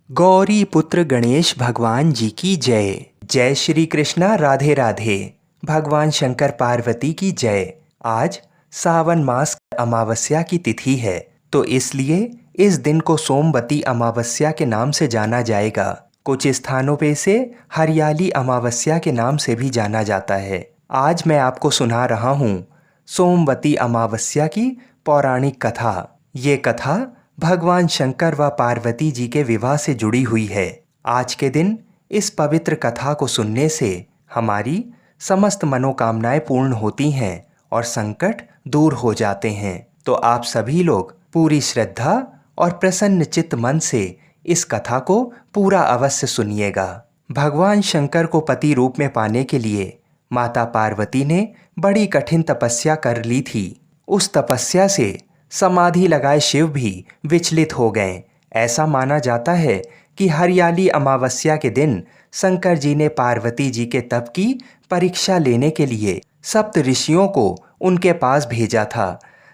गौरी पुत्र गणेश भगवान जी की जय। जय श्री कृष्णा, राधे राधे। भगवान शंकर पार्वती की जय। आज सावन मास अमावस्या की तिथि है, तो इसलिए इस दिन को सोमवती अमावस्या के नाम से जाना जाएगा। कुछ स्थानों पे इसे हरियाली अमावस्या के नाम से भी जाना जाता है। आज मैं आपको सुना रहा हूँ सोमवती अमावस्या की पौराणिक कथा। ये कथा भगवान शंकर व पार्वती जी के विवाह से जुड़ी हुई है। आज के दिन इस पवित्र कथा को सुनने से हमारी समस्त मनोकामनाएं पूर्ण होती हैं और संकट दूर हो जाते हैं। तो आप सभी लोग पूरी श्रद्धा और प्रसन्न चित्त मन से इस कथा को पूरा अवश्य सुनिएगा। भगवान शंकर को पति रूप में पाने के लिए माता पार्वती ने बड़ी कठिन तपस्या कर ली थी। उस तपस्या से समाधि लगाए शिव भी विचलित हो गए। ऐसा माना जाता है कि हरियाली अमावस्या के दिन शंकर जी ने पार्वती जी के तप की परीक्षा लेने के लिए सप्त ऋषियों को उनके पास भेजा था।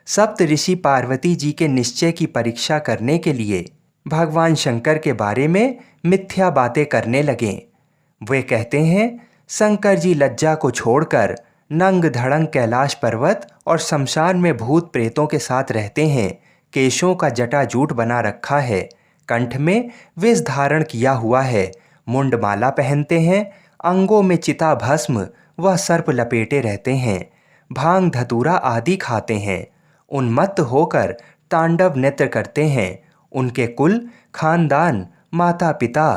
सप्त ऋषि पार्वती जी के निश्चय की परीक्षा करने के लिए भगवान शंकर के बारे में मिथ्या बातें करने लगे। वे कहते हैं, शंकर जी लज्जा को छोड़कर नंग धड़ंग कैलाश पर्वत और शमशान में भूत प्रेतों के साथ रहते हैं। केशों का जटाजूट बना रखा है, कंठ में विष धारण किया हुआ है, मुंडमाला पहनते हैं, अंगों में चिता भस्म व सर्प लपेटे रहते हैं, भांग धतूरा आदि खाते हैं, उन्मत्त होकर तांडव नृत्य करते हैं। उनके कुल, खानदान, माता पिता,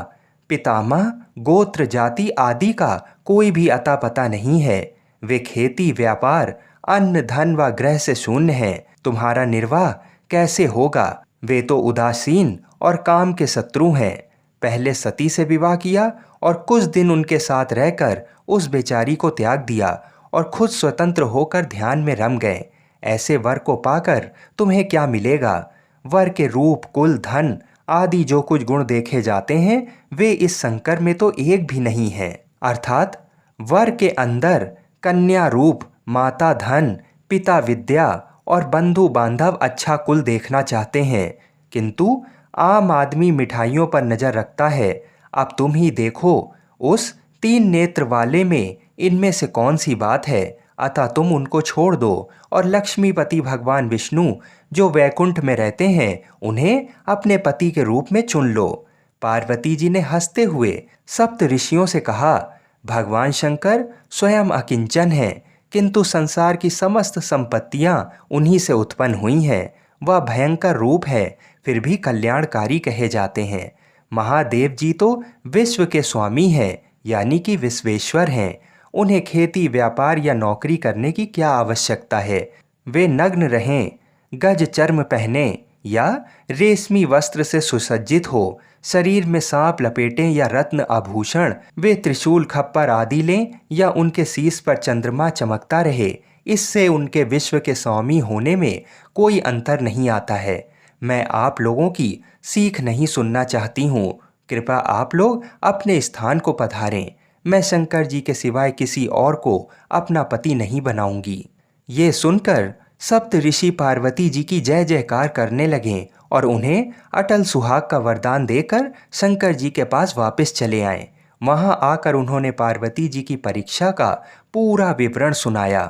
पितामह, गोत्र, जाति आदि का कोई भी अता पता नहीं है। वे खेती, व्यापार, अन्न, धन व ग्रह से शून्य हैं। तुम्हारा निर्वाह कैसे होगा? वे तो उदासीन और काम के शत्रु हैं। पहले सती से विवाह किया और कुछ दिन उनके साथ रहकर उस बेचारी को त्याग दिया और खुद स्वतंत्र होकर ध्यान में रम गए। ऐसे वर को पाकर तुम्हें क्या मिलेगा? वर के रूप, कुल, धन आदि जो कुछ गुण देखे जाते हैं, वे इस शंकर में तो एक भी नहीं है। अर्थात वर के अंदर कन्या रूप, माता धन, पिता विद्या और बंधु बांधव अच्छा कुल देखना चाहते हैं, किंतु आम आदमी मिठाइयों पर नजर रखता है। अब तुम ही देखो, उस 3 नेत्र वाले में इनमें से कौन सी बात है? अतः तुम उनको छोड़ दो और लक्ष्मीपति भगवान विष्णु जो वैकुंठ में रहते हैं, उन्हें अपने पति के रूप में चुन लो। पार्वती जी ने हंसते हुए सप्त ऋषियों से कहा, भगवान शंकर स्वयं अकिंचन हैं, किंतु संसार की समस्त संपत्तियां उन्हीं से उत्पन्न हुई हैं। वह भयंकर रूप है, फिर भी कल्याणकारी कहे जाते हैं। महादेव जी तो विश्व के स्वामी हैं, यानी कि विश्वेश्वर हैं। उन्हें खेती, व्यापार या नौकरी करने की क्या आवश्यकता है? वे नग्न रहें, गज चर्म पहने या रेशमी वस्त्र से सुसज्जित हो, शरीर में सांप लपेटें या रत्न आभूषण, वे त्रिशूल, खप्पर आदि लें या उनके शीश पर चंद्रमा चमकता रहे, इससे उनके विश्व के स्वामी होने में कोई अंतर नहीं आता है। मैं आप लोगों की सीख नहीं सुनना चाहती हूँ। कृपया आप लोग अपने स्थान को पधारें। मैं शंकर जी के सिवाय किसी और को अपना पति नहीं बनाऊंगी। ये सुनकर सप्त ऋषि पार्वती जी की जय जयकार करने लगे और उन्हें अटल सुहाग का वरदान देकर शंकर जी के पास वापस चले आए। वहां आकर उन्होंने पार्वती जी की परीक्षा का पूरा विवरण सुनाया।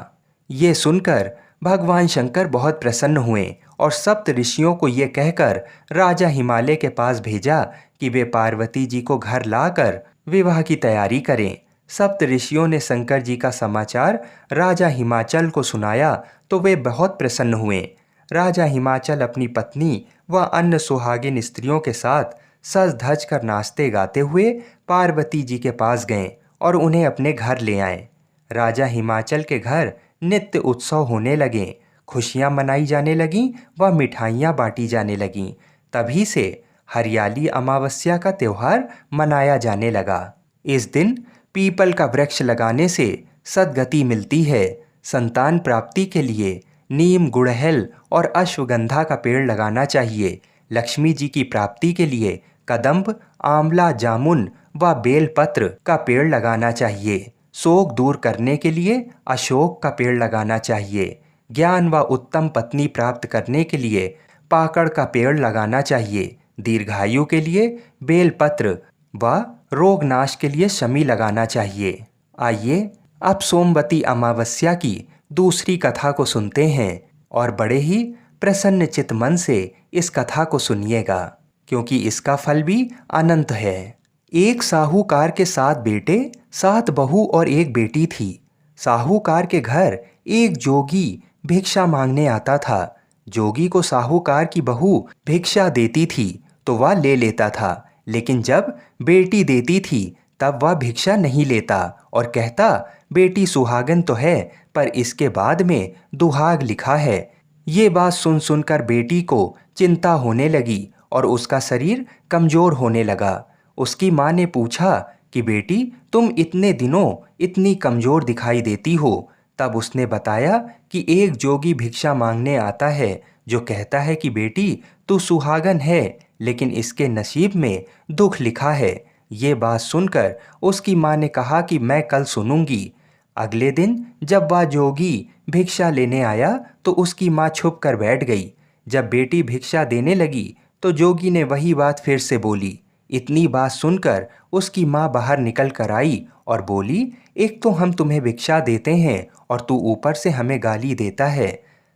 ये सुनकर भगवान शंकर बहुत प्रसन्न हुए और सप्त ऋषियों को ये कहकर राजा हिमालय के पास भेजा कि वे पार्वती जी को घर लाकर विवाह की तैयारी करें। सप्त ऋषियों ने शंकर जी का समाचार राजा हिमाचल को सुनाया तो वे बहुत प्रसन्न हुए। राजा हिमाचल अपनी पत्नी व अन्य सुहागिन स्त्रियों के साथ सज धज कर नाचते गाते हुए पार्वती जी के पास गए और उन्हें अपने घर ले आए। राजा हिमाचल के घर नित्य उत्सव होने लगे, खुशियां मनाई जाने लगीं व मिठाइयां बांटी जाने लगीं। तभी से हरियाली अमावस्या का त्योहार मनाया जाने लगा। इस दिन पीपल का वृक्ष लगाने से सद्गति मिलती है। संतान प्राप्ति के लिए नीम, गुड़हल और अश्वगंधा का पेड़ लगाना चाहिए। लक्ष्मी जी की प्राप्ति के लिए कदम्ब, आंवला, जामुन व बेलपत्र का पेड़ लगाना चाहिए। शोक दूर करने के लिए अशोक का पेड़ लगाना चाहिए। ज्ञान व उत्तम पत्नी प्राप्त करने के लिए पाकड़ का पेड़ लगाना चाहिए। दीर्घायु के लिए बेलपत्र व रोग नाश के लिए शमी लगाना चाहिए। आइए अब सोमवती अमावस्या की दूसरी कथा को सुनते हैं और बड़े ही प्रसन्न चित्त मन से इस कथा को सुनिएगा, क्योंकि इसका फल भी अनंत है। एक साहूकार के 7 बेटे, 7 बहू और एक बेटी थी। साहूकार के घर एक जोगी भिक्षा मांगने आता था। जोगी को साहूकार की बहू भिक्षा देती थी तो वह ले लेता था, लेकिन जब बेटी देती थी तब वह भिक्षा नहीं लेता और कहता, बेटी सुहागन तो है पर इसके बाद में दुहाग लिखा है। ये बात सुन सुनकर बेटी को चिंता होने लगी और उसका शरीर कमजोर होने लगा। उसकी माँ ने पूछा कि बेटी, तुम इतने दिनों इतनी कमजोर दिखाई देती हो। तब उसने बताया कि एक जोगी भिक्षा मांगने आता है जो कहता है कि बेटी तू सुहागन है, लेकिन इसके नसीब में दुख लिखा है। ये बात सुनकर उसकी माँ ने कहा कि मैं कल सुनूंगी। अगले दिन जब वह जोगी भिक्षा लेने आया तो उसकी माँ छुप कर बैठ गई। जब बेटी भिक्षा देने लगी तो जोगी ने वही बात फिर से बोली। इतनी बात सुनकर उसकी माँ बाहर निकल कर आई और बोली, एक तो हम तुम्हें भिक्षा देते हैं और तू ऊपर से हमें गाली देता है।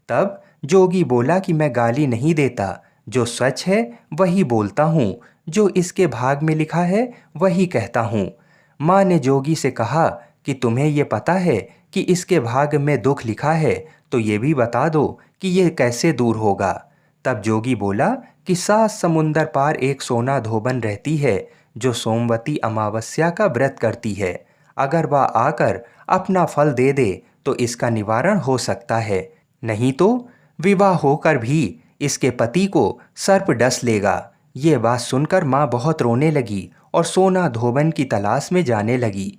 तब जोगी बोला कि मैं गाली नहीं देता, जो सच है वही बोलता हूँ, जो इसके भाग में लिखा है वही कहता हूँ। माँ ने जोगी से कहा कि तुम्हें ये पता है कि इसके भाग में दुख लिखा है, तो ये भी बता दो कि ये कैसे दूर होगा। तब जोगी बोला कि 7 समुंदर पार एक सोना धोबन रहती है जो सोमवती अमावस्या का व्रत करती है। अगर वह आकर अपना फल दे दे तो इसका निवारण हो सकता है, नहीं तो विवाह होकर भी इसके पति को सर्प डस लेगा। ये बात सुनकर माँ बहुत रोने लगी और सोना धोबन की तलाश में जाने लगी।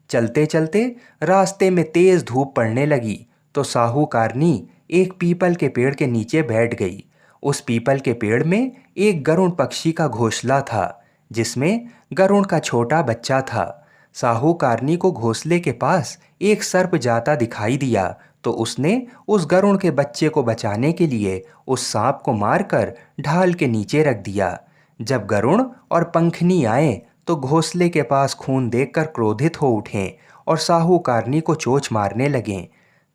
चलते चलते रास्ते में तेज धूप पड़ने लगी तो साहूकारनी एक पीपल के पेड़ के नीचे बैठ गई। उस पीपल के पेड़ में एक गरुड़ पक्षी का घोंसला था, जिसमें गरुड़ का छोटा बच्चा था। साहूकारनी को घोंसले के पास एक सर्प जाता दिखाई दिया तो उसने उस गरुड़ के बच्चे को बचाने के लिए उस सांप को मारकर ढाल के नीचे रख दिया। जब गरुड़ और पंखनी आए तो घोंसले के पास खून देखकर क्रोधित हो उठे और साहूकारनी को चोंच मारने लगे।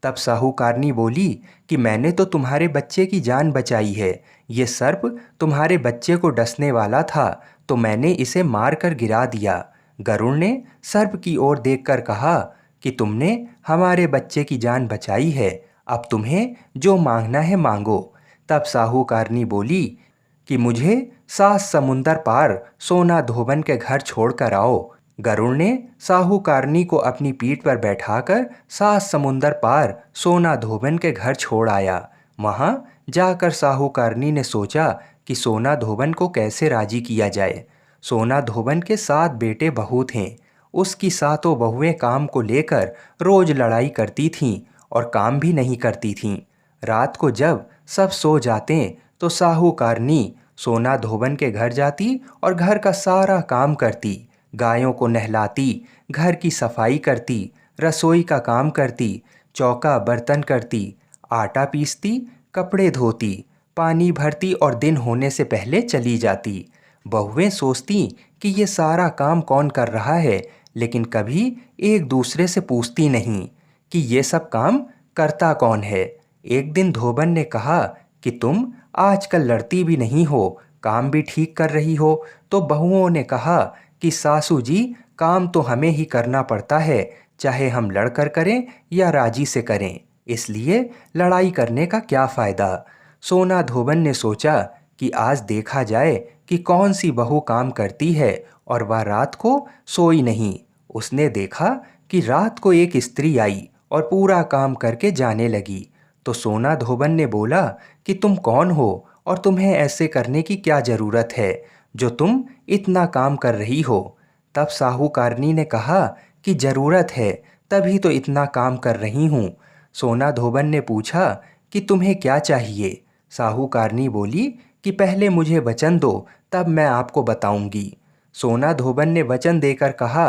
तब साहूकारनी बोली कि मैंने तो तुम्हारे बच्चे की जान बचाई है। ये सर्प तुम्हारे बच्चे को डसने वाला था तो मैंने इसे मार कर गिरा दिया। गरुड़ ने सर्प की ओर देखकर कहा कि तुमने हमारे बच्चे की जान बचाई है, अब तुम्हें जो मांगना है मांगो। तब साहूकारनी बोली कि मुझे 7 समुंदर पार सोना धोबन के घर छोड़कर आओ। गरुड़ ने साहूकारनी को अपनी पीठ पर बैठाकर 7 समुंदर पार सोना धोबन के घर छोड़ आया। वहां जाकर साहूकारनी ने सोचा कि सोना धोबन को कैसे राजी किया जाए। सोना धोबन के 7 बेटे बहू थे। उसकी 7 बहुएं काम को लेकर रोज लड़ाई करती थीं और काम भी नहीं करती थीं। रात को जब सब सो जाते तो साहूकारनी सोना धोबन के घर जाती और घर का सारा काम करती। गायों को नहलाती, घर की सफाई करती, रसोई का काम करती, चौका बर्तन करती, आटा पीसती, कपड़े धोती, पानी भरती और दिन होने से पहले चली जाती। बहुएं सोचती कि ये सारा काम कौन कर रहा है, लेकिन कभी एक दूसरे से पूछती नहीं कि ये सब काम करता कौन है। एक दिन धोबन ने कहा कि तुम आजकल लड़ती भी नहीं हो, काम भी ठीक कर रही हो। तो बहुओं ने कहा कि सासू जी, काम तो हमें ही करना पड़ता है, चाहे हम लड़कर करें या राजी से करें, इसलिए लड़ाई करने का क्या फ़ायदा। सोना धोबन ने सोचा कि आज देखा जाए कि कौन सी बहू काम करती है, और वह रात को सोई नहीं। उसने देखा कि रात को एक स्त्री आई और पूरा काम करके जाने लगी। तो सोना धोबन ने बोला कि तुम कौन हो और तुम्हें ऐसे करने की क्या ज़रूरत है जो तुम इतना काम कर रही हो। तब साहूकारनी ने कहा कि ज़रूरत है, तभी तो इतना काम कर रही हूँ। सोना धोबन ने पूछा कि तुम्हें क्या चाहिए। साहूकारनी बोली कि पहले मुझे वचन दो, तब मैं आपको बताऊंगी। सोना धोबन ने वचन देकर कहा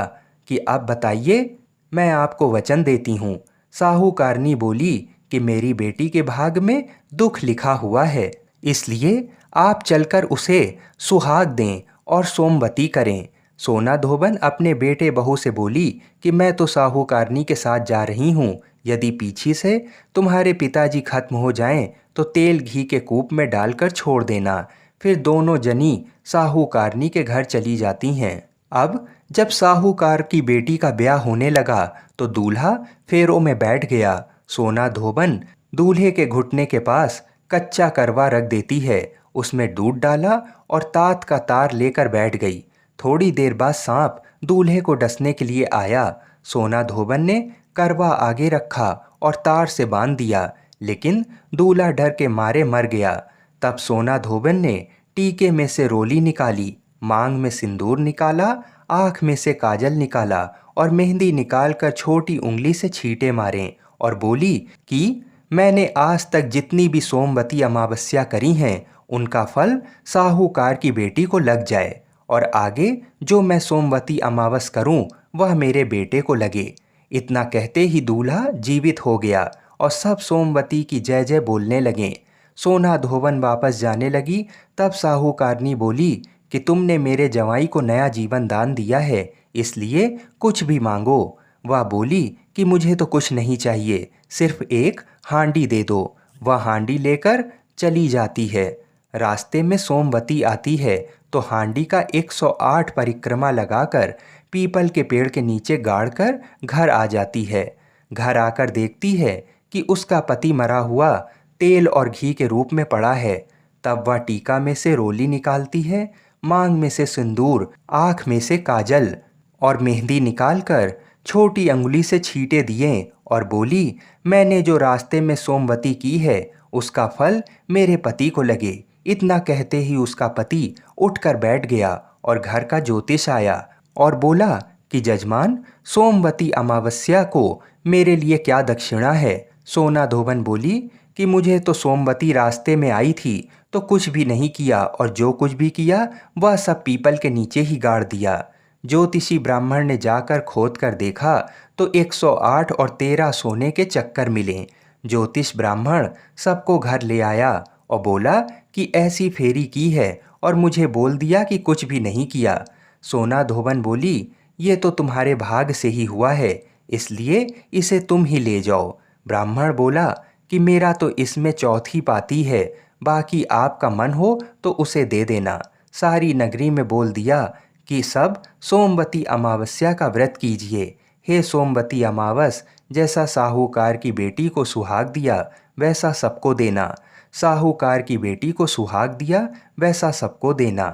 कि अब बताइए, मैं आपको वचन देती हूँ। साहूकारनी बोली कि मेरी बेटी के भाग में दुख लिखा हुआ है, इसलिए आप चलकर उसे सुहाग दें और सोमवती करें। सोना धोबन अपने बेटे बहू से बोली कि मैं तो साहूकारनी के साथ जा रही हूँ। यदि पीछे से तुम्हारे पिताजी खत्म हो जाएं तो तेल घी के कूप में डालकर छोड़ देना। फिर दोनों जनी साहूकारनी के घर चली जाती हैं। अब जब साहूकार की बेटी का ब्याह होने लगा तो दूल्हा फेरों में बैठ गया। सोना धोबन दूल्हे के घुटने के पास कच्चा करवा रख देती है, उसमें दूध डाला और तात का तार लेकर बैठ गई। थोड़ी देर बाद सांप दूल्हे को डसने के लिए आया। सोना धोबन ने करवा आगे रखा और तार से बांध दिया, लेकिन दूल्हा डर के मारे मर गया। तब सोना धोबन ने टीके में से रोली निकाली, मांग में सिंदूर निकाला, आँख में से काजल निकाला और मेहंदी निकालकर छोटी उंगली से छींटे मारे और बोली कि मैंने आज तक जितनी भी सोमवती अमावस्या करी हैं उनका फल साहूकार की बेटी को लग जाए, और आगे जो मैं सोमवती अमावस करूं वह मेरे बेटे को लगे। इतना कहते ही दूल्हा जीवित हो गया और सब सोमवती की जय जय बोलने लगे। सोना धोबन वापस जाने लगी तब साहूकारनी बोली कि तुमने मेरे जवाई को नया जीवन दान दिया है, इसलिए कुछ भी मांगो। वह बोली कि मुझे तो कुछ नहीं चाहिए, सिर्फ एक हांडी दे दो। वह हांडी लेकर चली जाती है। रास्ते में सोमवती आती है तो हांडी का 108 परिक्रमा लगाकर पीपल के पेड़ के नीचे गाड़कर घर आ जाती है। घर आकर देखती है कि उसका पति मरा हुआ तेल और घी के रूप में पड़ा है। तब वह टीका में से रोली निकालती है, मांग में से सिंदूर, आँख में से काजल और मेहंदी निकालकर छोटी अंगुली से छींटे दिए और बोली मैंने जो रास्ते में सोमवती की है उसका फल मेरे पति को लगे। इतना कहते ही उसका पति उठकर बैठ गया और घर का ज्योतिष आया और बोला कि जजमान, सोमवती अमावस्या को मेरे लिए क्या दक्षिणा है। सोना धोबन बोली कि मुझे तो सोमवती रास्ते में आई थी तो कुछ भी नहीं किया, और जो कुछ भी किया वह सब पीपल के नीचे ही गाड़ दिया। ज्योतिषी ब्राह्मण ने जाकर खोद कर देखा तो 108 और 13 सोने के चक्कर मिले। ज्योतिष ब्राह्मण सबको घर ले आया और बोला कि ऐसी फेरी की है और मुझे बोल दिया कि कुछ भी नहीं किया। सोना धोबन बोली ये तो तुम्हारे भाग से ही हुआ है, इसलिए इसे तुम ही ले जाओ। ब्राह्मण बोला कि मेरा तो इसमें चौथी पाती है, बाकी आपका मन हो तो उसे दे देना। सारी नगरी में बोल दिया कि सब सोमवती अमावस्या का व्रत कीजिए। हे सोमवती अमावस, जैसा साहूकार की बेटी को सुहाग दिया वैसा सबको देना। साहूकार की बेटी को सुहाग दिया वैसा सबको देना।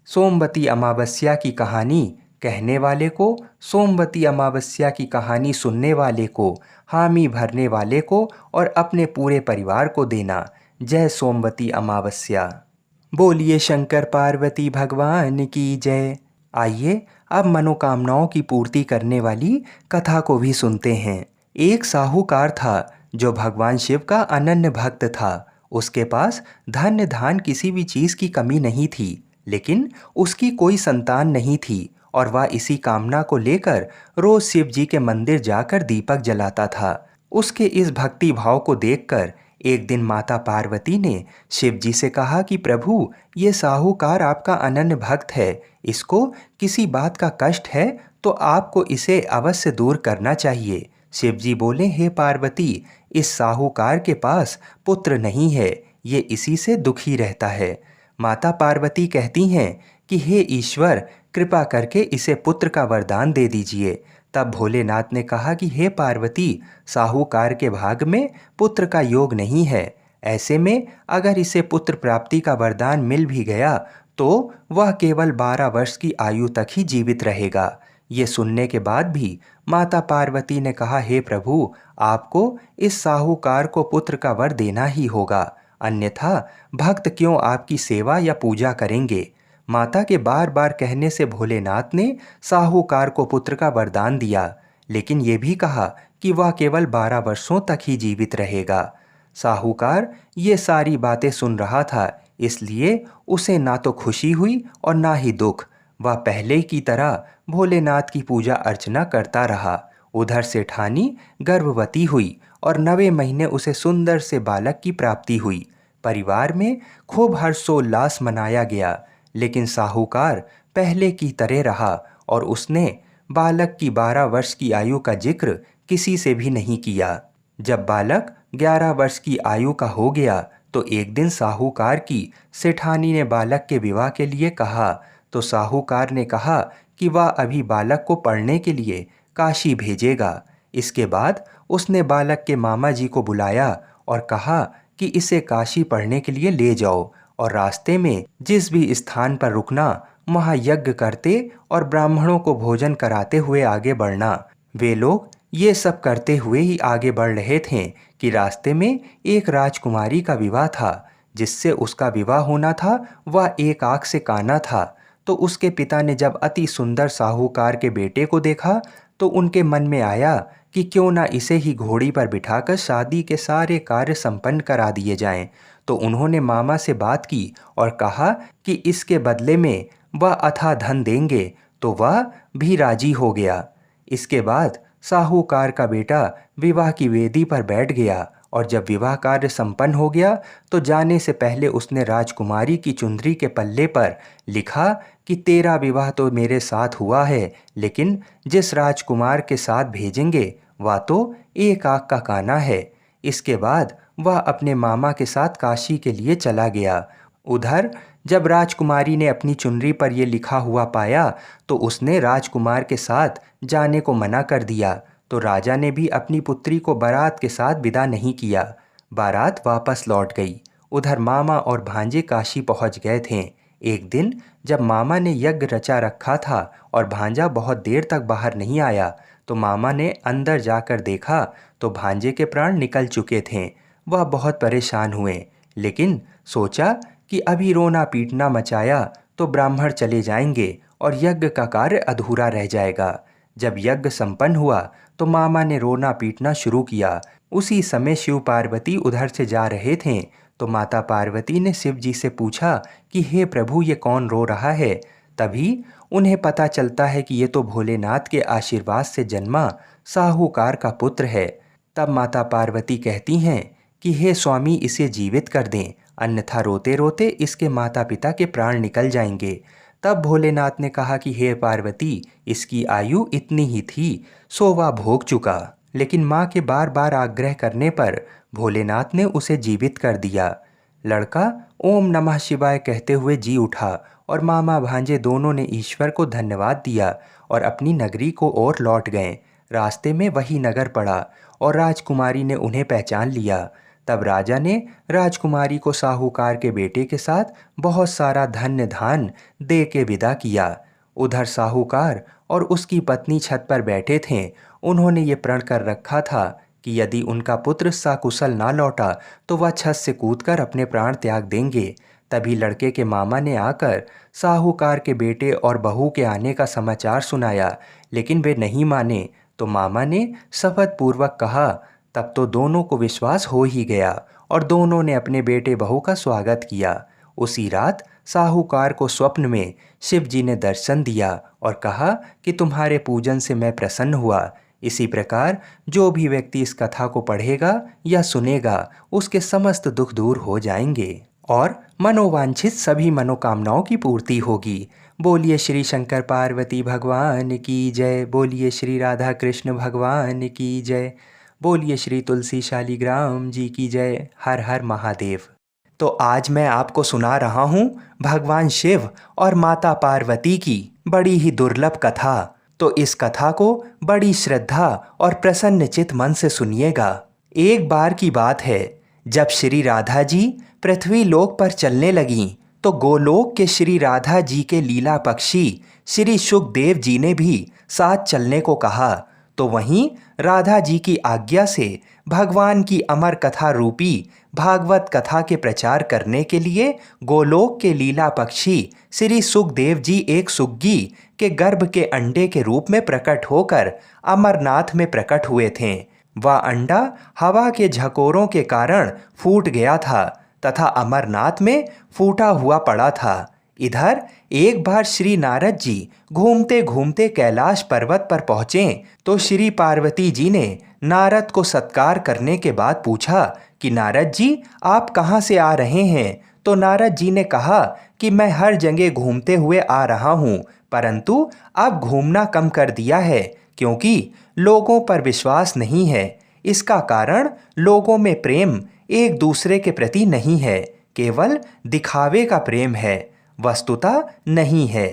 सोमवती अमावस्या की कहानी कहने वाले को, सोमवती अमावस्या की कहानी सुनने वाले को, हामी भरने वाले को और अपने पूरे परिवार को देना। जय सोमवती अमावस्या। बोलिए शंकर पार्वती भगवान की जय। आइए अब मनोकामनाओं की पूर्ति करने वाली कथा को भी सुनते हैं। एक साहूकार था जो भगवान शिव का अनन्य भक्त था। उसके पास धन धान किसी भी चीज़ की कमी नहीं थी, लेकिन उसकी कोई संतान नहीं थी और वह इसी कामना को लेकर रोज शिव जी के मंदिर जाकर दीपक जलाता था। उसके इस भक्ति भाव को देखकर एक दिन माता पार्वती ने शिव जी से कहा कि प्रभु, ये साहूकार आपका अनन्य भक्त है, इसको किसी बात का कष्ट है तो आपको इसे अवश्य दूर करना चाहिए। शिव जी बोले, हे पार्वती, इस साहूकार के पास पुत्र नहीं है, ये इसी से दुखी रहता है। माता पार्वती कहती हैं कि हे ईश्वर, कृपा करके इसे पुत्र का वरदान दे दीजिए। तब भोलेनाथ ने कहा कि हे पार्वती, साहूकार के भाग में पुत्र का योग नहीं है। ऐसे में अगर इसे पुत्र प्राप्ति का वरदान मिल भी गया तो वह केवल 12 वर्ष की आयु तक ही जीवित रहेगा। ये सुनने के बाद भी माता पार्वती ने कहा, हे प्रभु, आपको इस साहूकार को पुत्र का वर देना ही होगा, अन्यथा भक्त क्यों आपकी सेवा या पूजा करेंगे। माता के बार बार कहने से भोलेनाथ ने साहूकार को पुत्र का वरदान दिया, लेकिन ये भी कहा कि वह केवल 12 वर्षों तक ही जीवित रहेगा। साहूकार ये सारी बातें सुन रहा था, इसलिए उसे ना तो खुशी हुई और ना ही दुख। वह पहले की तरह भोलेनाथ की पूजा अर्चना करता रहा। उधर सेठानी गर्भवती हुई और 9वें महीने उसे सुंदर से बालक की प्राप्ति हुई। परिवार में खूब हर्षोल्लास मनाया गया, लेकिन साहूकार पहले की तरह रहा और उसने बालक की 12 वर्ष की आयु का जिक्र किसी से भी नहीं किया। जब बालक 11 वर्ष की आयु का हो गया तो एक दिन साहूकार की सेठानी ने बालक के विवाह के लिए कहा, तो साहूकार ने कहा कि वह अभी बालक को पढ़ने के लिए काशी भेजेगा। इसके बाद उसने बालक के मामा जी को बुलाया और कहा कि इसे काशी पढ़ने के लिए ले जाओ और रास्ते में जिस भी स्थान पर रुकना वहाँ यज्ञ करते और ब्राह्मणों को भोजन कराते हुए आगे बढ़ना। वे लोग ये सब करते हुए ही आगे बढ़ रहे थे कि रास्ते में एक राजकुमारी का विवाह था। जिससे उसका विवाह होना था वह एक आंख से काना था। तो उसके पिता ने जब अति सुंदर साहूकार के बेटे को देखा तो उनके मन में आया कि क्यों ना इसे ही घोड़ी पर बिठाकर शादी के सारे कार्य संपन्न करा दिए जाएं। तो उन्होंने मामा से बात की और कहा कि इसके बदले में वह अथाह धन देंगे, तो वह भी राजी हो गया। इसके बाद साहूकार का बेटा विवाह की वेदी पर बैठ गया और जब विवाह कार्य संपन्न हो गया तो जाने से पहले उसने राजकुमारी की चुंदरी के पल्ले पर लिखा कि तेरा विवाह तो मेरे साथ हुआ है, लेकिन जिस राजकुमार के साथ भेजेंगे वह तो एक आंख का काना है। इसके बाद वह अपने मामा के साथ काशी के लिए चला गया। उधर जब राजकुमारी ने अपनी चुनरी पर यह लिखा हुआ पाया तो उसने राजकुमार के साथ जाने को मना कर दिया। तो राजा ने भी अपनी पुत्री को बारात के साथ विदा नहीं किया। बारात वापस लौट गई। उधर मामा और भांजे काशी पहुंच गए थे। एक दिन जब मामा ने यज्ञ रचा रखा था और भांजा बहुत देर तक बाहर नहीं आया तो मामा ने अंदर जाकर देखा तो भांजे के प्राण निकल चुके थे। वह बहुत परेशान हुए, लेकिन सोचा कि अभी रोना पीटना मचाया तो ब्राह्मण चले जाएंगे और यज्ञ का कार्य अधूरा रह जाएगा। जब यज्ञ संपन्न हुआ तो मामा ने रोना पीटना शुरू किया। उसी समय शिव पार्वती उधर से जा रहे थे तो माता पार्वती ने शिव जी से पूछा कि हे प्रभु, ये कौन रो रहा है। तभी उन्हें पता चलता है कि ये तो भोलेनाथ के आशीर्वाद से जन्मा साहूकार का पुत्र है। तब माता पार्वती कहती हैं कि हे स्वामी, इसे जीवित कर दें, अन्यथा रोते रोते इसके माता पिता के प्राण निकल जाएंगे। तब भोलेनाथ ने कहा कि हे पार्वती, इसकी आयु इतनी ही थी, सो वह भोग चुका। लेकिन माँ के बार बार आग्रह करने पर भोलेनाथ ने उसे जीवित कर दिया। लड़का ओम नमः शिवाय कहते हुए जी उठा और मामा भांजे दोनों ने ईश्वर को धन्यवाद दिया और अपनी नगरी को ओर लौट गए। रास्ते में वही नगर पड़ा और राजकुमारी ने उन्हें पहचान लिया। तब राजा ने राजकुमारी को साहूकार के बेटे के साथ बहुत सारा धन्य धान दे के विदा किया। उधर साहूकार और उसकी पत्नी छत पर बैठे थे। उन्होंने ये प्रण कर रखा था कि यदि उनका पुत्र सकुशल ना लौटा तो वह छत से कूदकर अपने प्राण त्याग देंगे। तभी लड़के के मामा ने आकर साहूकार के बेटे और बहू के आने का समाचार सुनाया, लेकिन वे नहीं माने। तो मामा ने शपथ पूर्वक कहा। तब तो दोनों को विश्वास हो ही गया और दोनों ने अपने बेटे बहू का स्वागत किया। उसी रात साहूकार को स्वप्न में शिव जी ने दर्शन दिया और कहा कि तुम्हारे पूजन से मैं प्रसन्न हुआ। इसी प्रकार जो भी व्यक्ति इस कथा को पढ़ेगा या सुनेगा उसके समस्त दुख दूर हो जाएंगे और मनोवांछित सभी मनोकामनाओं की पूर्ति होगी। बोलिए श्री शंकर पार्वती भगवान की जय। बोलिए श्री राधा कृष्ण भगवान की जय। बोलिए श्री तुलसी शालिग्राम जी की जय। हर हर महादेव। तो आज मैं आपको सुना रहा हूँ भगवान शिव और माता पार्वती की बड़ी ही दुर्लभ कथा। तो इस कथा को बड़ी श्रद्धा और प्रसन्न चित मन से सुनिएगा। एक बार की बात है, जब श्री राधा जी पृथ्वी लोक पर चलने लगीं तो गोलोक के श्री राधा जी के लीला पक्षी श्री शुकदेव जी ने भी साथ चलने को कहा। तो वहीं राधा जी की आज्ञा से भगवान की अमर कथा रूपी भागवत कथा के प्रचार करने के लिए गोलोक के लीला पक्षी श्री सुखदेव जी एक सुग्गी के गर्भ के अंडे के रूप में प्रकट होकर अमरनाथ में प्रकट हुए थे। वह अंडा हवा के झकोरों के कारण फूट गया था तथा अमरनाथ में फूटा हुआ पड़ा था। इधर एक बार श्री नारद जी घूमते घूमते कैलाश पर्वत पर पहुँचे तो श्री पार्वती जी ने नारद को सत्कार करने के बाद पूछा कि नारद जी आप कहाँ से आ रहे हैं। तो नारद जी ने कहा कि मैं हर जगह घूमते हुए आ रहा हूँ, परंतु अब घूमना कम कर दिया है क्योंकि लोगों पर विश्वास नहीं है। इसका कारण लोगों में प्रेम एक दूसरे के प्रति नहीं है, केवल दिखावे का प्रेम है, वस्तुतः नहीं है।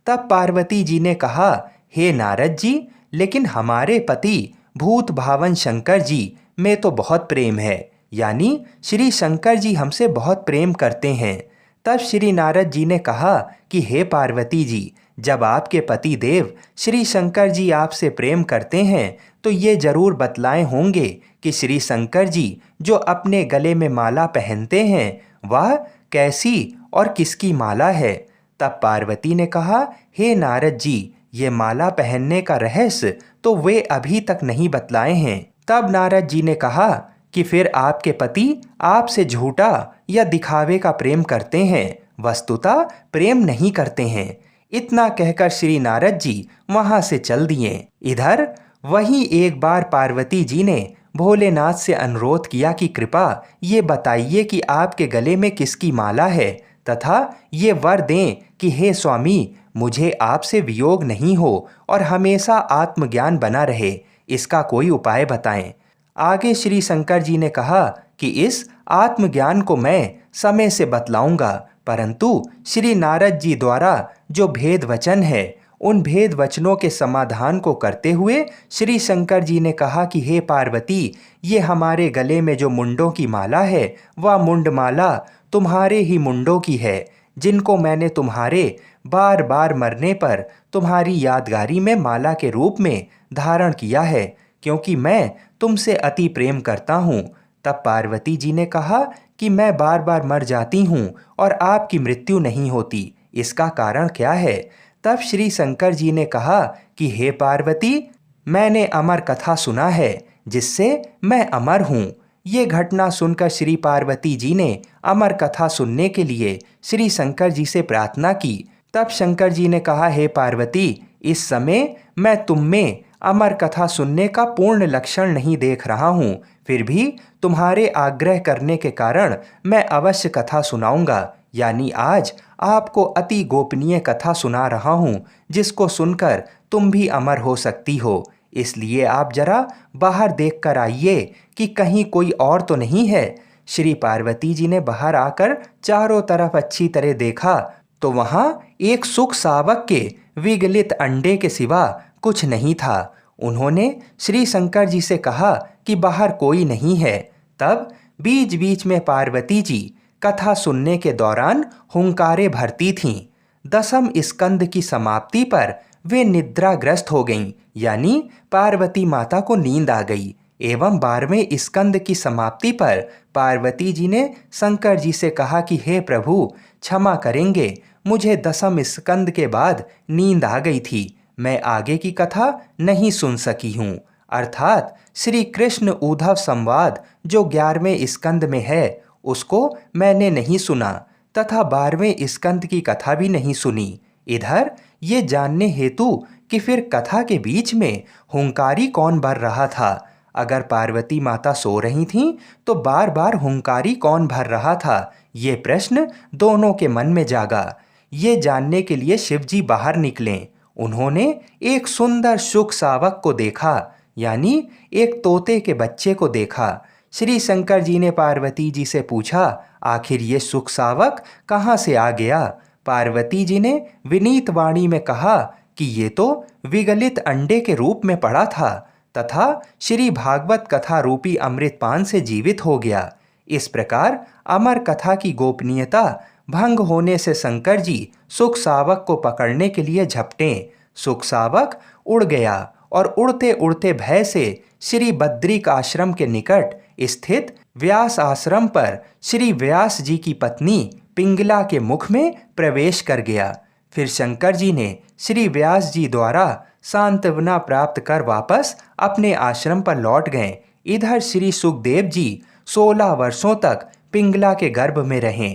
तब पार्वती जी ने कहा, हे नारद जी, लेकिन हमारे पति भूत भावन शंकर जी में तो बहुत प्रेम है, यानी श्री शंकर जी हमसे बहुत प्रेम करते हैं। तब श्री नारद जी ने कहा कि हे पार्वती जी, जब आपके पति देव श्री शंकर जी आपसे प्रेम करते हैं तो ये जरूर बतलाए होंगे कि श्री शंकर जी जो अपने गले में माला पहनते हैं वह कैसी और किसकी माला है। तब पार्वती ने कहा, हे नारद जी, ये माला पहनने का रहस्य तो वे अभी तक नहीं बतलाए हैं। तब नारद जी ने कहा कि फिर आपके पति आपसे झूठा या दिखावे का प्रेम करते हैं, वस्तुतः प्रेम नहीं करते हैं। इतना कहकर श्री नारद जी वहां से चल दिए। इधर वहीं एक बार पार्वती जी ने भोलेनाथ से अनुरोध किया कि कृपा ये बताइए कि आपके गले में किसकी माला है, तथा ये वर दें कि हे स्वामी, मुझे आपसे वियोग नहीं हो और हमेशा आत्मज्ञान बना रहे, इसका कोई उपाय बताएं। आगे श्री शंकर जी ने कहा कि इस आत्मज्ञान को मैं समय से बतलाऊंगा, परंतु श्री नारद जी द्वारा जो भेद वचन है उन भेद वचनों के समाधान को करते हुए श्री शंकर जी ने कहा कि हे पार्वती, ये हमारे गले में जो मुंडों की माला है वह मुंड माला तुम्हारे ही मुंडों की है, जिनको मैंने तुम्हारे बार बार मरने पर तुम्हारी यादगारी में माला के रूप में धारण किया है, क्योंकि मैं तुमसे अति प्रेम करता हूँ। तब पार्वती जी ने कहा कि मैं बार बार मर जाती हूँ और आपकी मृत्यु नहीं होती, इसका कारण क्या है। तब श्री शंकर जी ने कहा कि हे पार्वती, मैंने अमर कथा सुना है जिससे मैं अमर हूँ। ये घटना सुनकर श्री पार्वती जी ने अमर कथा सुनने के लिए श्री शंकर जी से प्रार्थना की। तब शंकर जी ने कहा, हे पार्वती, इस समय मैं तुम में अमर कथा सुनने का पूर्ण लक्षण नहीं देख रहा हूँ, फिर भी तुम्हारे आग्रह करने के कारण मैं अवश्य कथा सुनाऊंगा, यानी आज आपको अति गोपनीय कथा सुना रहा हूँ जिसको सुनकर तुम भी अमर हो सकती हो। इसलिए आप जरा बाहर देख कर आइए कि कहीं कोई और तो नहीं है। श्री पार्वती जी ने बाहर आकर चारों तरफ अच्छी तरह देखा तो वहां एक सुख सावक के विगलित अंडे के सिवा कुछ नहीं था। उन्होंने श्री शंकर जी से कहा कि बाहर कोई नहीं है। तब बीच बीच में पार्वती जी कथा सुनने के दौरान हुंकारे भरती थीं। दसम स्कंद की समाप्ति पर वे निद्राग्रस्त हो गईं, यानी पार्वती माता को नींद आ गई। एवं 12वें स्कंद की समाप्ति पर पार्वती जी ने शंकर जी से कहा कि हे प्रभु, क्षमा करेंगे, मुझे दसम स्कंद के बाद नींद आ गई थी, मैं आगे की कथा नहीं सुन सकी हूँ। अर्थात श्री कृष्ण उद्धव संवाद जो 11वें स्कंद में है उसको मैंने नहीं सुना तथा 12वें स्कंद की कथा भी नहीं सुनी। इधर ये जानने हेतु कि फिर कथा के बीच में हुंकारी कौन भर रहा था। अगर पार्वती माता सो रही थीं तो बार बार हुंकारी कौन भर रहा था, ये प्रश्न दोनों के मन में जागा। ये जानने के लिए शिवजी बाहर निकले। उन्होंने एक सुंदर सुख सावक को देखा, यानी एक तोते के बच्चे को देखा। श्री शंकर जी ने पार्वती जी से पूछा, आखिर ये सुख सावक कहाँ से आ गया। पार्वती जी ने विनीत वाणी में कहा कि ये तो विगलित अंडे के रूप में पड़ा था तथा श्री भागवत कथा रूपी अमृतपान से जीवित हो गया। इस प्रकार अमर कथा की गोपनीयता भंग होने से शंकर जी सुख सावक को पकड़ने के लिए झपटे। सुख सावक उड़ गया और उड़ते उड़ते भय से श्री बद्रिक आश्रम के निकट स्थित व्यास आश्रम पर श्री व्यास जी की पत्नी पिंगला के मुख में प्रवेश कर गया। फिर शंकर जी ने श्री व्यास जी द्वारा सांत्वना प्राप्त कर वापस अपने आश्रम पर लौट गए। इधर श्री सुखदेव जी 16 वर्षों तक पिंगला के गर्भ में रहे।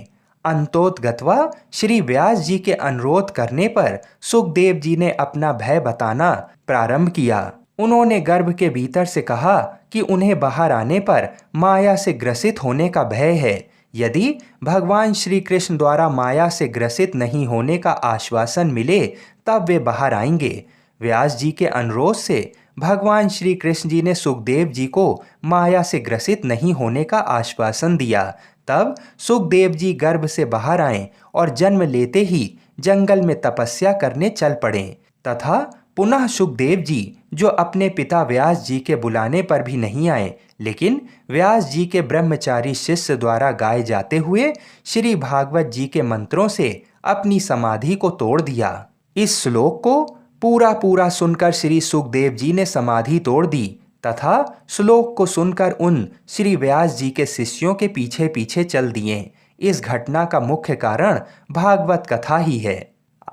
अंतोतगत्वा श्री व्यास जी के अनुरोध करने पर सुखदेव जी ने अपना भय बताना प्रारंभ किया। उन्होंने गर्भ के भीतर से कहा कि उन्हें बाहर आने पर माया से ग्रसित होने का भय है। यदि भगवान श्री कृष्ण द्वारा माया से ग्रसित नहीं होने का आश्वासन मिले तब वे बाहर आएंगे। व्यास जी के अनुरोध से भगवान श्री कृष्ण जी ने सुखदेव जी को माया से ग्रसित नहीं होने का आश्वासन दिया। तब सुखदेव जी गर्भ से बाहर आए और जन्म लेते ही जंगल में तपस्या करने चल पड़े तथा पुनः सुखदेव जी, जो अपने पिता व्यास जी के बुलाने पर भी नहीं आए, लेकिन व्यास जी के ब्रह्मचारी शिष्य द्वारा गाए जाते हुए श्री भागवत जी के मंत्रों से अपनी समाधि को तोड़ दिया। इस श्लोक को पूरा पूरा सुनकर श्री सुखदेव जी ने समाधि तोड़ दी तथा श्लोक को सुनकर उन श्री व्यास जी के शिष्यों के पीछे पीछे चल दिए। इस घटना का मुख्य कारण भागवत कथा ही है।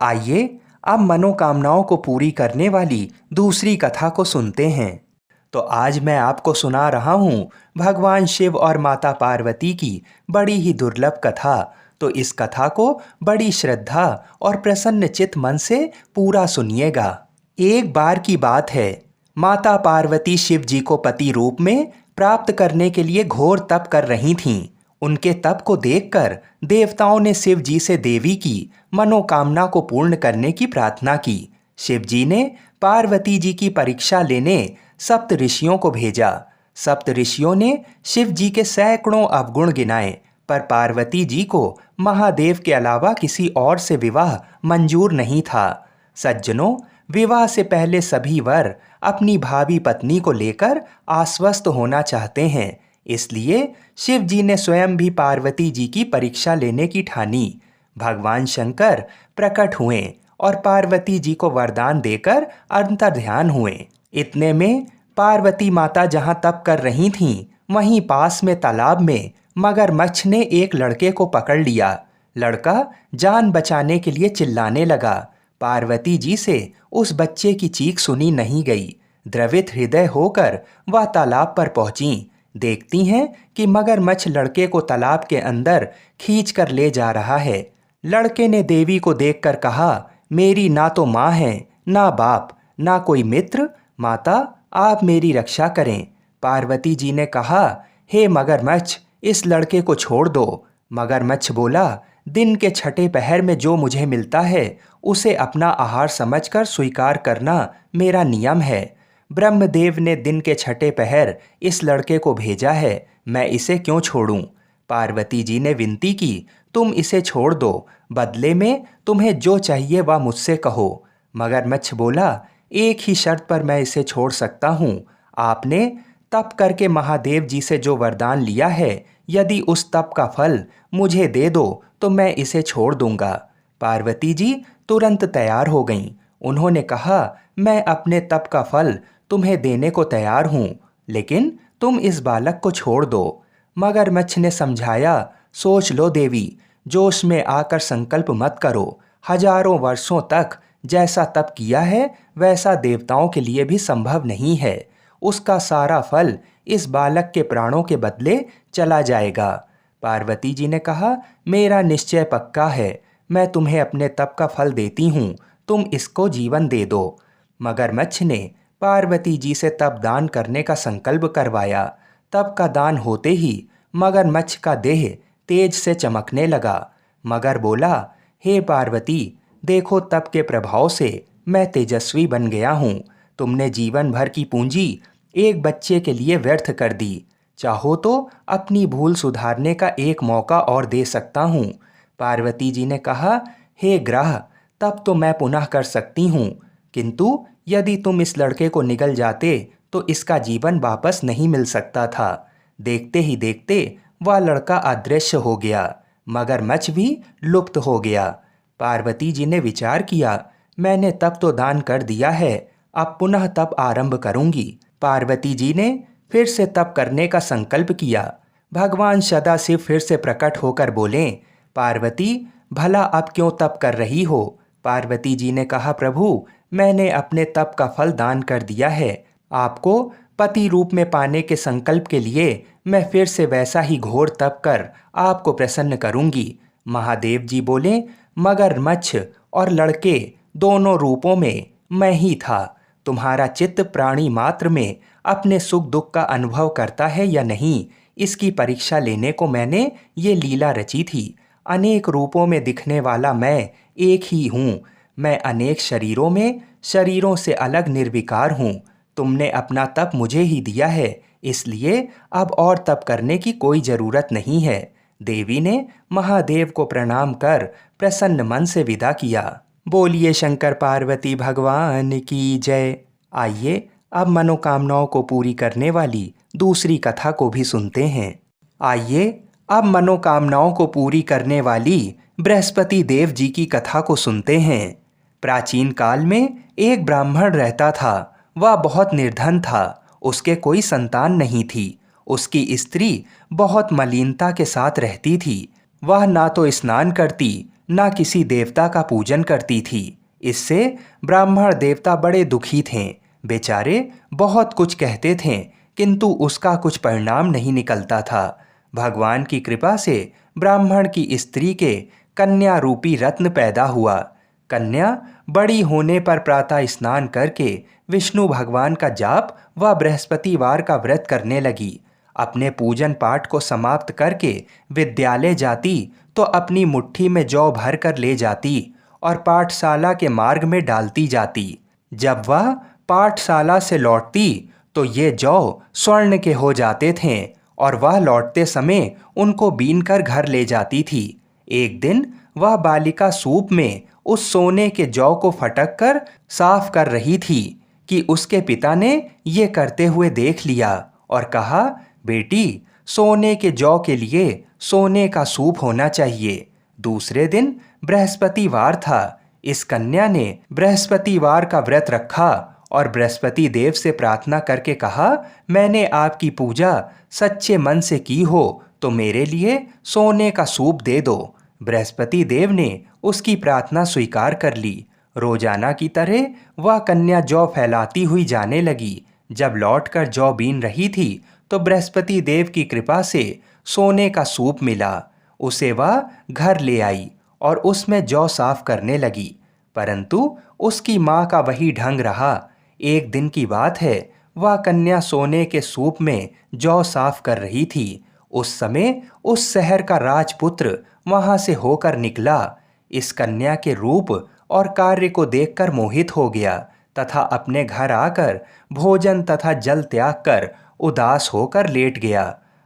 आइए अब मनोकामनाओं को पूरी करने वाली दूसरी कथा को सुनते हैं। तो आज मैं आपको सुना रहा हूँ भगवान शिव और माता पार्वती की बड़ी ही दुर्लभ कथा। तो इस कथा को बड़ी श्रद्धा और प्रसन्न चित्त मन से पूरा सुनिएगा। एक बार की बात है, माता पार्वती शिव जी को पति रूप में प्राप्त करने के लिए घोर तप कर रही थीं। उनके तप को देखकर देवताओं ने शिव जी से देवी की मनोकामना को पूर्ण करने की प्रार्थना की। शिव जी ने पार्वती जी की परीक्षा लेने सप्त ऋषियों को भेजा। सप्त ऋषियों ने शिव जी के सैकड़ों अवगुण गिनाए, पर पार्वती जी को महादेव के अलावा किसी और से विवाह मंजूर नहीं था। सज्जनों, विवाह से पहले सभी वर अपनी भावी पत्नी को लेकर आश्वस्त होना चाहते हैं। इसलिए शिव जी ने स्वयं भी पार्वती जी की परीक्षा लेने की ठानी। भगवान शंकर प्रकट हुए और पार्वती जी को वरदान देकर अंतर्ध्यान हुए। इतने में पार्वती माता जहां तप कर रही थीं, वहीं पास में तालाब में मगरमच्छ ने एक लड़के को पकड़ लिया। लड़का जान बचाने के लिए चिल्लाने लगा। पार्वती जी से उस बच्चे की चीख सुनी नहीं गई। द्रवित हृदय होकर वह तालाब पर पहुंची। देखती हैं कि मगरमच्छ लड़के को तालाब के अंदर खींच कर ले जा रहा है। लड़के ने देवी को देखकर कहा, मेरी ना तो माँ है, ना बाप, ना कोई मित्र। माता, आप मेरी रक्षा करें। पार्वती जी ने कहा, हे मगरमच्छ, इस लड़के को छोड़ दो। मगरमच्छ बोला, दिन के छठे पहर में जो मुझे मिलता है उसे अपना आहार समझकर स्वीकार करना मेरा नियम है। ब्रह्मदेव ने दिन के छठे पहर इस लड़के को भेजा है, मैं इसे क्यों छोड़ूं? पार्वती जी ने विनती की, तुम इसे छोड़ दो, बदले में तुम्हें जो चाहिए वह मुझसे कहो। मगरमच्छ बोला, एक ही शर्त पर मैं इसे छोड़ सकता हूँ। आपने तप करके महादेव जी से जो वरदान लिया है, यदि उस तप का फल मुझे दे दो तो मैं इसे छोड़ दूंगा। पार्वती जी तुरंत तैयार हो गईं। उन्होंने कहा, मैं अपने तप का फल तुम्हें देने को तैयार हूँ, लेकिन तुम इस बालक को छोड़ दो। मगरमच्छ ने समझाया, सोच लो देवी, जोश में आकर संकल्प मत करो। हजारों वर्षों तक जैसा तप किया है वैसा देवताओं के लिए भी संभव नहीं है। उसका सारा फल इस बालक के प्राणों के बदले चला जाएगा। पार्वती जी ने कहा, मेरा निश्चय पक्का है, मैं तुम्हें अपने तप का फल देती हूँ, तुम इसको जीवन दे दो। मगरमच्छ ने पार्वती जी से तप दान करने का संकल्प करवाया। तप का दान होते ही मगरमच्छ का देह तेज से चमकने लगा। मगर बोला, हे पार्वती, देखो तप के प्रभाव से मैं तेजस्वी बन गया हूँ। तुमने जीवन भर की पूंजी एक बच्चे के लिए व्यर्थ कर दी। चाहो तो अपनी भूल सुधारने का एक मौका और दे सकता हूँ। पार्वती जी ने कहा, हे ग्रह, तब तो मैं पुनः कर सकती हूँ, किंतु यदि तुम इस लड़के को निगल जाते तो इसका जीवन वापस नहीं मिल सकता था। देखते ही देखते वह लड़का अदृश्य हो गया। मगरमच्छ भी लुप्त हो गया। पार्वती जी ने विचार किया, मैंने तप तो दान कर दिया है, अब पुनः तप आरंभ करूंगी। पार्वती जी ने फिर से तप करने का संकल्प किया। भगवान सदाशिव फिर से प्रकट होकर बोले, पार्वती, भला अब क्यों तप कर रही हो? पार्वती जी ने कहा, प्रभु, मैंने अपने तप का फल दान कर दिया है। आपको पति रूप में पाने के संकल्प के लिए मैं फिर से वैसा ही घोर तप कर आपको प्रसन्न करूंगी। महादेव जी बोले, मगरमच्छ और लड़के दोनों रूपों में मैं ही था। तुम्हारा चित्त प्राणी मात्र में अपने सुख दुख का अनुभव करता है या नहीं, इसकी परीक्षा लेने को मैंने ये लीला रची थी। अनेक रूपों में दिखने वाला मैं एक ही हूँ। मैं अनेक शरीरों में शरीरों से अलग निर्विकार हूँ। तुमने अपना तप मुझे ही दिया है, इसलिए अब और तप करने की कोई जरूरत नहीं है। देवी ने महादेव को प्रणाम कर प्रसन्न मन से विदा किया। बोलिए शंकर पार्वती भगवान की जय। आइए अब मनोकामनाओं को पूरी करने वाली दूसरी कथा को भी सुनते हैं। आइए अब मनोकामनाओं को पूरी करने वाली बृहस्पति देव जी की कथा को सुनते हैं। प्राचीन काल में एक ब्राह्मण रहता था। वह बहुत निर्धन था। उसके कोई संतान नहीं थी। उसकी स्त्री बहुत मलिनता के साथ रहती थी। वह ना तो स्नान करती, ना किसी देवता का पूजन करती थी। इससे ब्राह्मण देवता बड़े दुखी थे। बेचारे बहुत कुछ कहते थे, किंतु उसका कुछ परिणाम नहीं निकलता था। भगवान की कृपा से ब्राह्मण की स्त्री के कन्या रूपी रत्न पैदा हुआ। कन्या बड़ी होने पर प्रातः स्नान करके विष्णु भगवान का जाप व बृहस्पतिवार का व्रत करने लगी। अपने पूजन पाठ को समाप्त करके विद्यालय जाती तो अपनी मुट्ठी में जौ भर कर ले जाती और पाठशाला के मार्ग में डालती जाती। जब वह पाठशाला से लौटती तो ये जौ स्वर्ण के हो जाते थे और वह लौटते समय उनको बीन कर घर ले जाती थी। एक दिन वह बालिका सूप में उस सोने के जौ को फटक कर साफ कर रही थी कि उसके पिता ने ये करते हुए देख लिया और कहा, बेटी, सोने के जौ के लिए सोने का सूप होना चाहिए। दूसरे दिन बृहस्पतिवार था। इस कन्या ने बृहस्पतिवार का व्रत रखा और बृहस्पति देव से प्रार्थना करके कहा, मैंने आपकी पूजा सच्चे मन से की हो तो मेरे लिए सोने का सूप दे दो। बृहस्पति देव ने उसकी प्रार्थना स्वीकार कर ली। रोजाना की तरह वह कन्या जौ फैलाती हुई जाने लगी। जब लौटकर जौ बीन रही थी तो बृहस्पति देव की कृपा से सोने का सूप मिला। उसे वह घर ले आई और उसमें जौ साफ करने लगी, परंतु उसकी माँ का वही ढंग रहा। एक दिन की बात है, वह कन्या सोने के सूप में जौ साफ कर रही थी। उस समय उस शहर का राजपुत्र वहां से होकर निकला। इस कन्या के रूप और कार्य को देखकर मोहित हो गया तथा अपने घर आकर भोजन तथा जल त्याग कर उदास होकर लेट गया।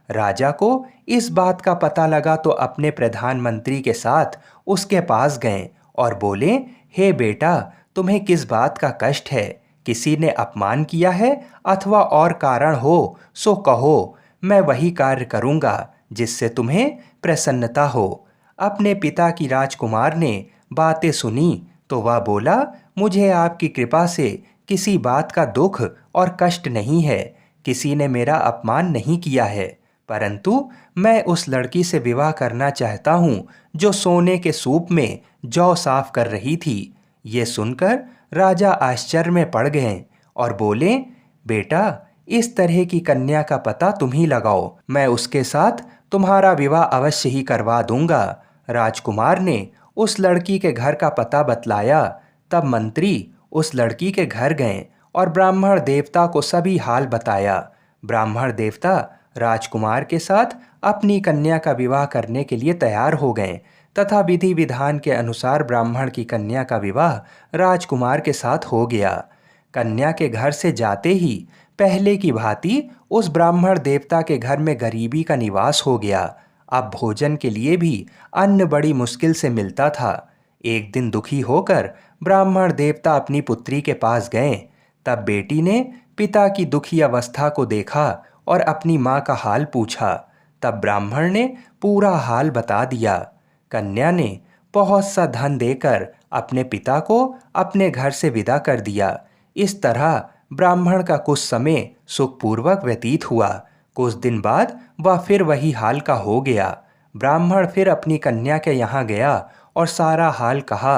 राजा को इस बात का पता लगा तो अपने प्रधानमंत्री के साथ उसके पास गए और बोले, हे बेटा, तुम्हें किस बात का कष्ट है? किसी ने अपमान किया है अथवा और कारण हो सो कहो, मैं वही कार्य करूँगा जिससे तुम्हें प्रसन्नता हो। अपने पिता की राजकुमार ने बातें सुनी तो वह बोला, मुझे आपकी कृपा से किसी बात का दुख और कष्ट नहीं है। किसी ने मेरा अपमान नहीं किया है, परंतु मैं उस लड़की से विवाह करना चाहता हूँ जो सोने के सूप में जौ साफ कर रही थी। ये सुनकर राजा आश्चर्य में पड़ गए और बोले, बेटा, इस तरह की कन्या का पता तुम ही लगाओ, मैं उसके साथ तुम्हारा विवाह अवश्य ही करवा दूंगा। राजकुमार ने उस लड़की के घर का पता बतलाया। तब मंत्री उस लड़की के घर गए और ब्राह्मण देवता को सभी हाल बताया। ब्राह्मण देवता राजकुमार के साथ अपनी कन्या का विवाह करने के लिए तैयार हो गए तथा विधि विधान के अनुसार ब्राह्मण की कन्या का विवाह राजकुमार के साथ हो गया। कन्या के घर से जाते ही पहले की भांति उस ब्राह्मण देवता के घर में गरीबी का निवास हो गया। अब भोजन के लिए भी अन्न बड़ी मुश्किल से मिलता था। एक दिन दुखी होकर ब्राह्मण देवता अपनी पुत्री के पास गए। तब बेटी ने पिता की दुखी अवस्था को देखा और अपनी माँ का हाल पूछा। तब ब्राह्मण ने पूरा हाल बता दिया। कन्या ने बहुत सा धन देकर अपने पिता को अपने घर से विदा कर दिया। इस तरह ब्राह्मण का कुछ समय सुखपूर्वक व्यतीत हुआ। कुछ दिन बाद वह फिर वही हाल का हो गया। ब्राह्मण फिर अपनी कन्या के यहाँ गया और सारा हाल कहा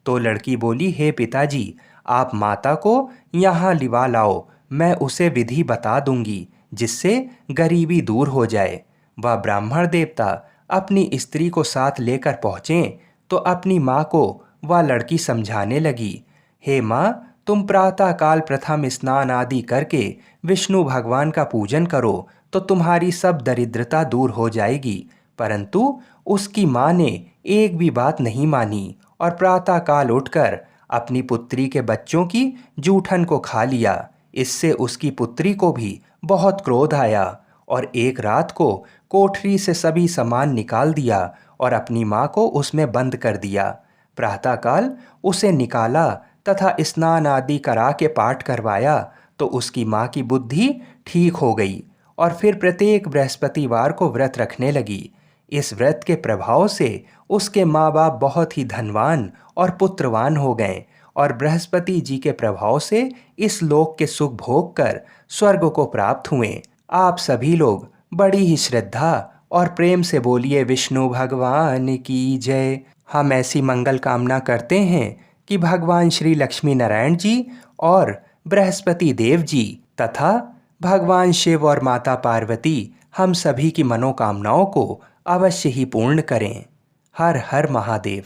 तो लड़की बोली, हे पिताजी, आप माता को यहाँ लिवा लाओ, मैं उसे विधि बता दूंगी जिससे गरीबी दूर हो जाए। वह ब्राह्मण देवता अपनी स्त्री को साथ लेकर पहुँचे तो अपनी माँ को वह लड़की समझाने लगी, हे माँ, तुम प्रातःकाल प्रथम स्नान आदि करके विष्णु भगवान का पूजन करो तो तुम्हारी सब दरिद्रता दूर हो जाएगी। परंतु उसकी माँ ने एक भी बात नहीं मानी और प्रातःकाल उठकर अपनी पुत्री के बच्चों की जूठन को खा लिया। इससे उसकी पुत्री को भी बहुत क्रोध आया और एक रात को कोठरी से सभी सामान निकाल दिया और अपनी माँ को उसमें बंद कर दिया। प्रातःकाल उसे निकाला तथा स्नान आदि करा के पाठ करवाया तो उसकी माँ की बुद्धि ठीक हो गई और फिर प्रत्येक बृहस्पतिवार को व्रत रखने लगी। इस व्रत के प्रभाव से उसके माँ बाप बहुत ही धनवान और पुत्रवान हो गए और बृहस्पति जी के प्रभाव से इस लोक के सुख भोग कर स्वर्ग को प्राप्त हुए। आप सभी लोग बड़ी ही श्रद्धा और प्रेम से बोलिए विष्णु भगवान की जय। हम ऐसी मंगल कामना करते हैं कि भगवान श्री लक्ष्मी नारायण जी और बृहस्पति देव जी तथा भगवान शिव और माता पार्वती हम सभी की मनोकामनाओं को अवश्य ही पूर्ण करें। हर हर महादेव।